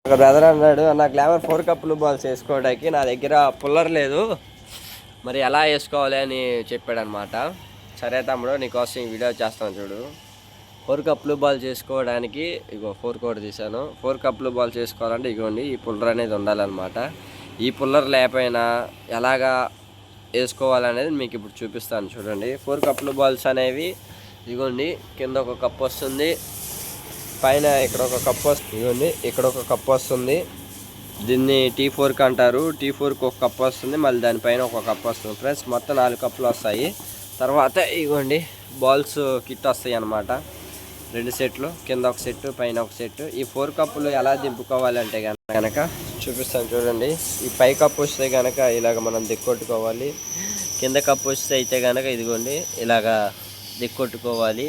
ఒక బ్రదర్ అన్నాడు, నా గ్లామర్ 4 కప్పులు బాల్స్ వేసుకోవడానికి నా దగ్గర పుల్లర్ లేదు, మరి ఎలా వేసుకోవాలి అని చెప్పాడు అనమాట. సరే తమ్ముడు, నీకోసం ఈ వీడియో చేస్తాను చూడు. 4 కప్పులు బాల్ చేసుకోవడానికి ఇగో 4 కోడ్ తీసాను. 4 కప్పులు బాల్ చేసుకోవాలంటే ఇగోండి ఈ పుల్లర్ అనేది ఉండాలన్నమాట. ఈ పుల్లర్ లేకపోయినా ఎలాగా వేసుకోవాలనేది మీకు ఇప్పుడు చూపిస్తాను చూడండి. 4 కప్పులు బాల్స్ అనేవి ఇగోండి, కింద ఒక కప్ వస్తుంది, పైన ఇక్కడ ఒక కప్ వస్తుంది, ఇగోండి ఇక్కడ ఒక కప్ వస్తుంది. దీన్ని T4కి అంటారు. T4కి ఒక కప్ వస్తుంది, మళ్ళీ దానిపైన ఒక కప్ వస్తుంది ఫ్రెండ్స్. మొత్తం 4 కప్పులు వస్తాయి. తర్వాత ఇగోండి బాల్స్ కిట్ వస్తాయి అన్నమాట. 2 సెట్లు, కింద ఒక సెట్, పైన ఒక సెట్. ఈ 4 కప్పులు ఎలా దింపుకోవాలంటే కనుక చూపిస్తాను చూడండి. ఈ పై కప్పు వస్తే కనుక ఇలాగ మనం దిక్కొట్టుకోవాలి. కింద కప్పు వస్తే అయితే కనుక ఇదిగోండి ఇలాగా దిక్కొట్టుకోవాలి.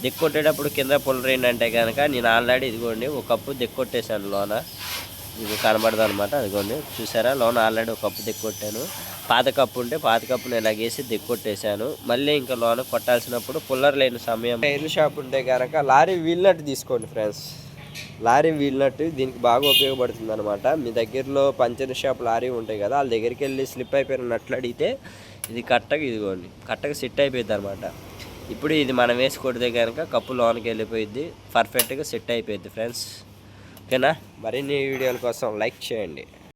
దిక్కొట్టేటప్పుడు కింద పుల్లర్ ఏంటంటే కనుక నేను ఆల్రెడీ ఇదిగోండి ఒక కప్పు దిక్కొట్టేశాను లోన, ఇది కనబడదు అనమాట. అదిగోండి చూసారా, లోన ఆల్రెడీ ఒక కప్పు దిక్కొట్టాను. పాత కప్పు ఉంటే పాత కప్పుని ఇలాగేసి దిక్కొట్టేశాను. మళ్ళీ ఇంకా లోన కొట్టాల్సినప్పుడు పుల్లర్ లేని సమయం టైర్ షాప్ ఉంటే కనుక లారీ వీల్ నట్ తీసుకోండి ఫ్రెండ్స్. లారీ వీల్ నట్ దీనికి బాగా ఉపయోగపడుతుంది అనమాట. మీ దగ్గరలో పంచర్ షాప్ లారీ ఉంటాయి కదా, వాళ్ళ దగ్గరికి వెళ్ళి స్లిప్ అయిపోయిన నట్లు అడిగితే ఇది కరెక్ట్గా ఇదిగోండి కరెక్ట్గా సెట్ అయిపోయింది అనమాట. ఇప్పుడు ఇది మనం వేసి కొడితే కనుక కప్పు లోనికి వెళ్ళిపోయింది, పర్ఫెక్ట్గా సెట్ అయిపోయింది ఫ్రెండ్స్. ఓకేనా? మరిన్ని వీడియోల కోసం లైక్ చేయండి.